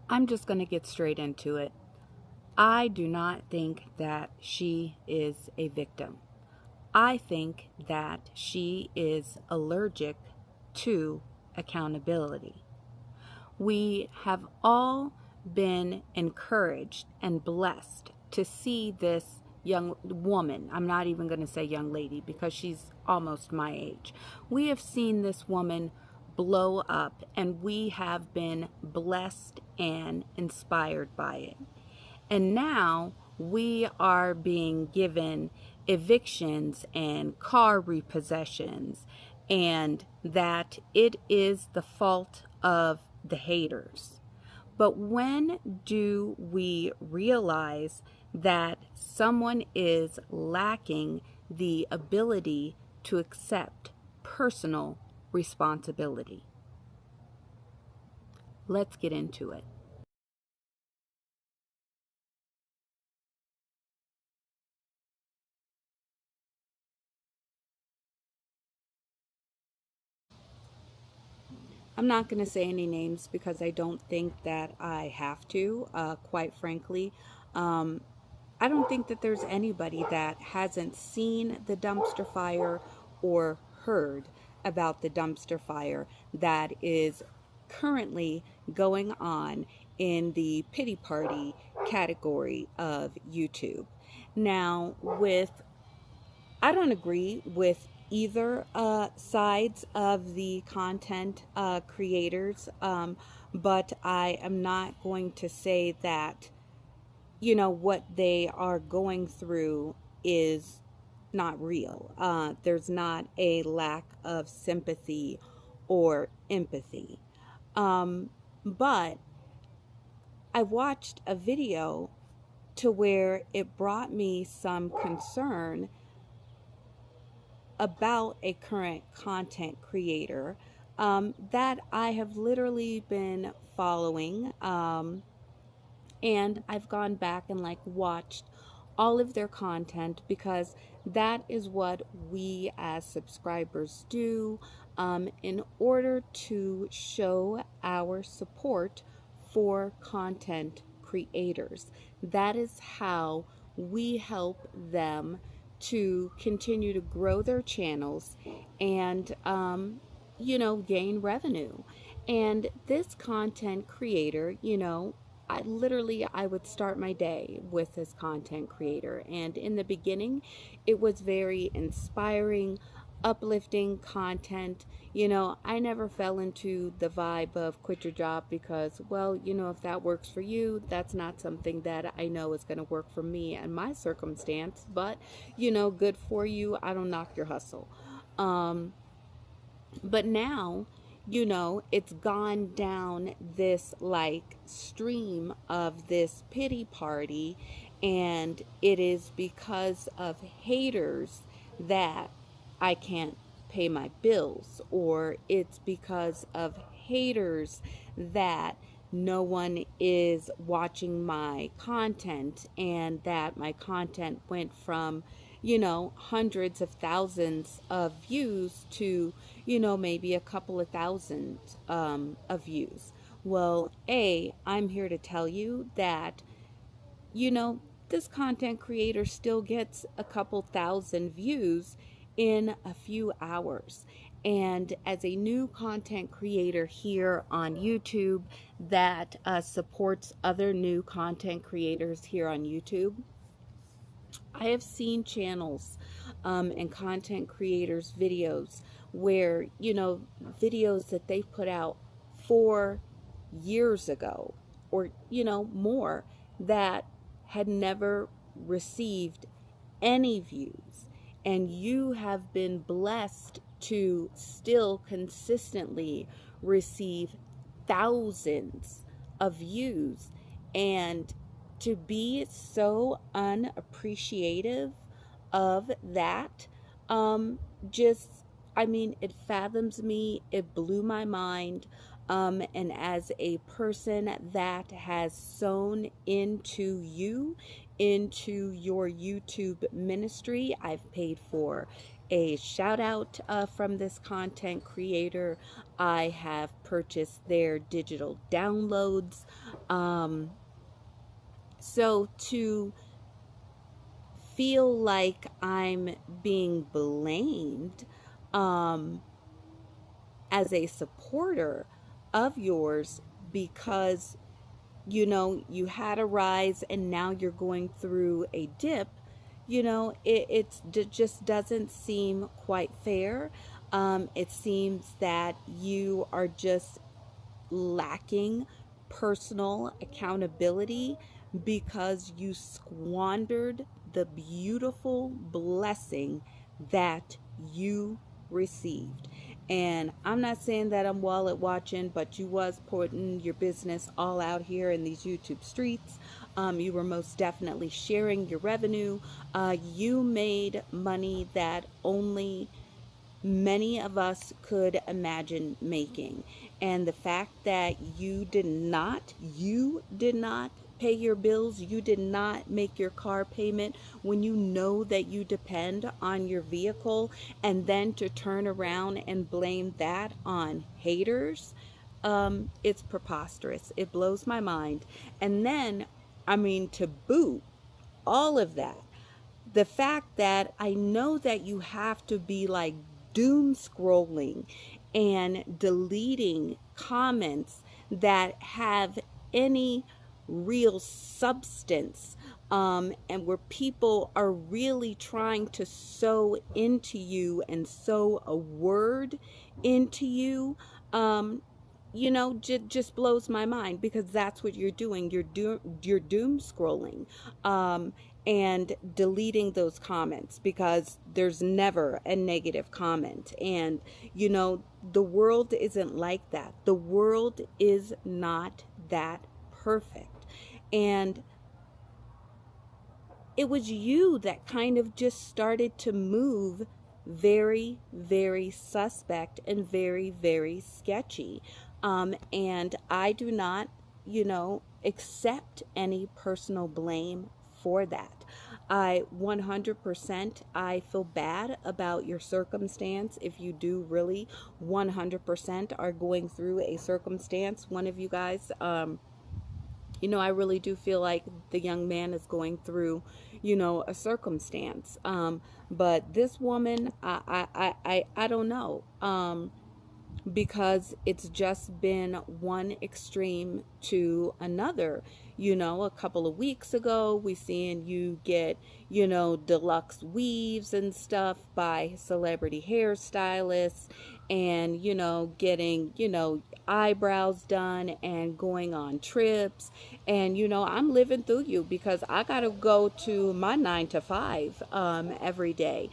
I'm just going to get straight into it. I do not think that she is a victim. I think that she is allergic to accountability. We have all been encouraged and blessed to see this young woman. I'm not even going to say young lady because she's almost my age. We have seen this woman blow up, and we have been blessed and inspired by it. And now we are being given evictions and car repossessions, and that it is the fault of the haters. But when do we realize that someone is lacking the ability to accept personal responsibility? Let's get into it. I'm not going to say any names because I don't think that I have to, quite frankly. Um, I don't think that there's anybody that hasn't seen the dumpster fire or heard about the dumpster fire that is currently going on in the pity party category of YouTube. Now, I don't agree with either sides of the content creators, but I am not going to say that, what they are going through is not real. There's not a lack of sympathy or empathy. But I watched a video to where it brought me some concern about a current content creator that I have literally been following. And I've gone back and watched all of their content because that is what we as subscribers do in order to show our support for content creators. That is how we help them to continue to grow their channels and gain revenue. And this content creator, I would start my day with this content creator, and in the beginning it was very inspiring, uplifting content. I never fell into the vibe of quit your job because, well, if that works for you, that's not something that I know is going to work for me and my circumstance. But good for you. I don't knock your hustle. But now, it's gone down this stream of this pity party, and it is because of haters that I can't pay my bills, or it's because of haters that no one is watching my content, and that my content went from hundreds of thousands of views to, maybe a couple of thousand of views. Well, I'm here to tell you that, you know, this content creator still gets a couple thousand views in a few hours. And as a new content creator here on YouTube that supports other new content creators here on YouTube, I have seen channels and content creators' videos where, videos that they put out 4 years ago or, more, that had never received any views. And you have been blessed to still consistently receive thousands of views, and to be so unappreciative of that, just, it fathoms me. It blew my mind. And as a person that has sown into you, into your YouTube ministry, I've paid for a shout out from this content creator. I have purchased their digital downloads. So to feel like I'm being blamed as a supporter of yours because you had a rise and now you're going through a dip, it just doesn't seem quite fair. It seems that you are just lacking personal accountability because you squandered the beautiful blessing that you received. And I'm not saying that I'm wallet watching, but you was putting your business all out here in these YouTube streets. You were most definitely sharing your revenue. You made money that only many of us could imagine making. And the fact that you did not pay your bills, you did not make your car payment when you know that you depend on your vehicle, and then to turn around and blame that on haters, it's preposterous. It blows my mind. And then, I mean, to boot all of that, the fact that I know that you have to be like doom scrolling and deleting comments that have any real substance, and where people are really trying to sow into you and sow a word into you, just blows my mind, because that's what you're doing. You're doom scrolling, and deleting those comments, because there's never a negative comment. And the world isn't like that. The world is not that perfect. And it was you that kind of just started to move very, very suspect and very, very sketchy. And I do not, accept any personal blame for that. I 100%, I feel bad about your circumstance. If you do really 100% are going through a circumstance, one of you guys, I really do feel like the young man is going through, a circumstance. But this woman, I don't know. Because it's just been one extreme to another. A couple of weeks ago, we seen you get, deluxe weaves and stuff by celebrity hairstylists, and, getting, eyebrows done and going on trips. And, I'm living through you because I got to go to my 9 to 5 every day.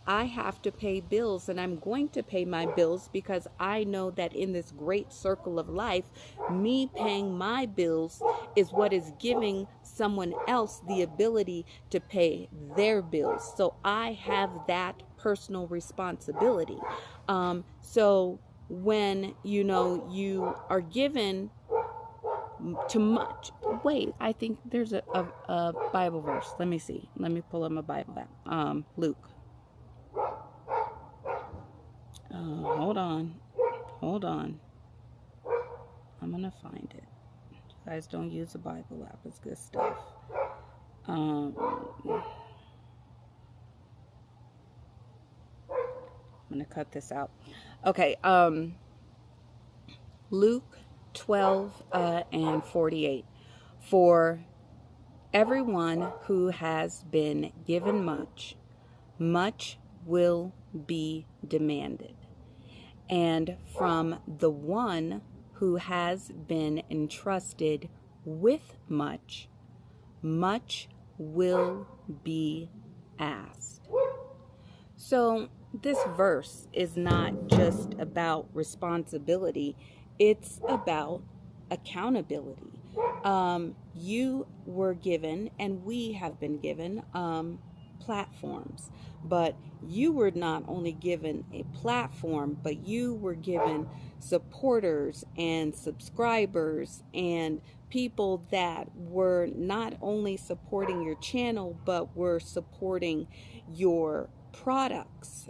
I have to pay bills, and I'm going to pay my bills because I know that in this great circle of life, me paying my bills is what is giving someone else the ability to pay their bills. So I have that personal responsibility. So when, you are given too much. Wait, I think there's a Bible verse. Let me see. Let me pull up my Bible app. Luke. Hold on. I'm going to find it. You guys don't use the Bible app. It's good stuff. I'm going to cut this out. Okay. Luke 12 and 48. For everyone who has been given much, much will be demanded. And from the one who has been entrusted with much, much will be asked. So this verse is not just about responsibility, it's about accountability. You were given, and we have been given, platforms, but you were not only given a platform, but you were given supporters and subscribers and people that were not only supporting your channel, but were supporting your products,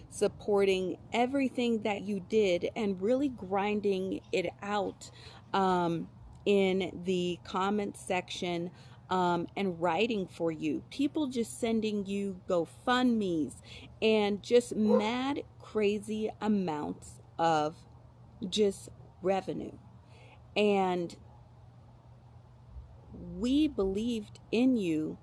supporting everything that you did, and really grinding it out in the comment section, and writing for you. People just sending you GoFundMe's and just mad, crazy amounts of just revenue. And we believed in you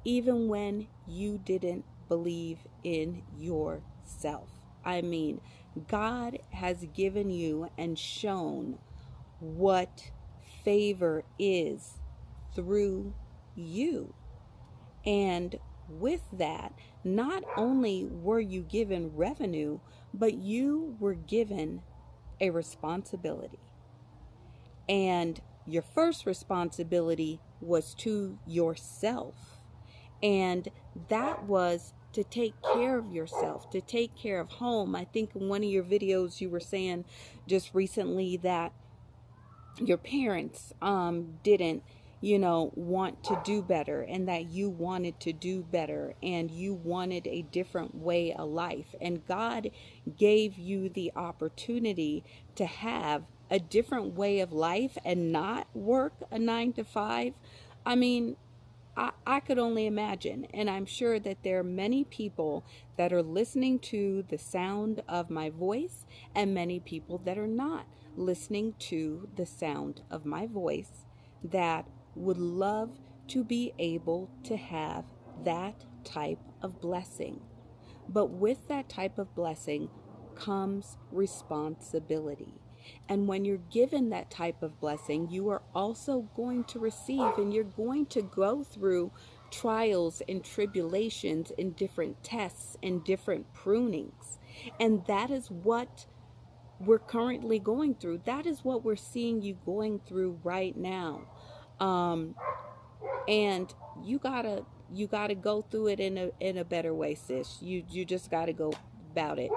even when you didn't believe in yourself. I mean, God has given you and shown what favor is through you. And with that, not only were you given revenue, but you were given a responsibility. And your first responsibility was to yourself. And that was to take care of yourself, to take care of home. I think in one of your videos you were saying just recently that your parents didn't, want to do better, and that you wanted to do better, and you wanted a different way of life. And God gave you the opportunity to have a different way of life and not work a 9 to 5. I mean, I could only imagine, and I'm sure that there are many people that are listening to the sound of my voice, and many people that are not listening to the sound of my voice, that would love to be able to have that type of blessing. But with that type of blessing comes responsibility. And when you're given that type of blessing, you are also going to receive, and you're going to go through trials and tribulations and different tests and different prunings. And that is what we're currently going through. That is what we're seeing you going through right now. And you gotta go through it in a better way, sis. You just gotta go about it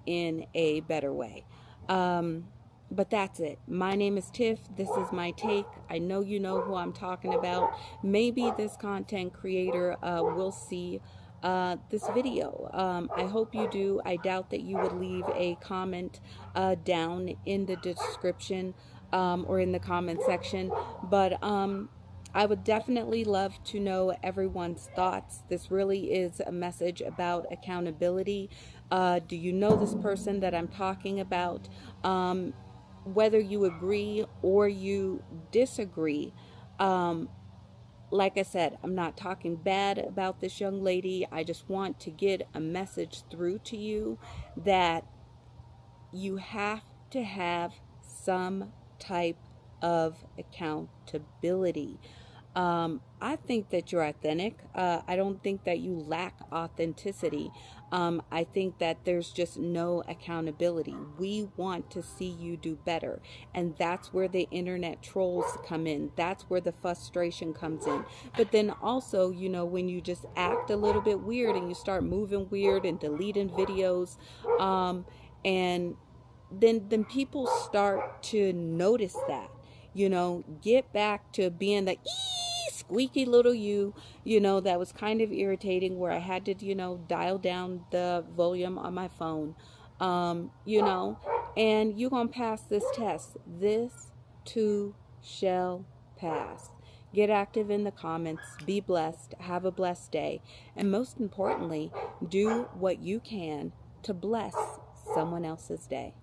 in a better way. But that's it. My name is Tiff. This is my take. I know you know who I'm talking about. Maybe this content creator will see this video. I hope you do. I doubt that you would leave a comment down in the description or in the comment section. But I would definitely love to know everyone's thoughts. This really is a message about accountability. Do you know this person that I'm talking about? Whether you agree or you disagree, like I said, I'm not talking bad about this young lady. I just want to get a message through to you that you have to have some type of accountability. I think that you're authentic. I don't think that you lack authenticity. I think that there's just no accountability. We want to see you do better. And that's where the internet trolls come in. That's where the frustration comes in. But then also, when you just act a little bit weird and you start moving weird and deleting videos, and then people start to notice that. Get back to being the squeaky little that was kind of irritating, where I had to, dial down the volume on my phone, and you're going to pass this test. This too shall pass. Get active in the comments. Be blessed. Have a blessed day. And most importantly, do what you can to bless someone else's day.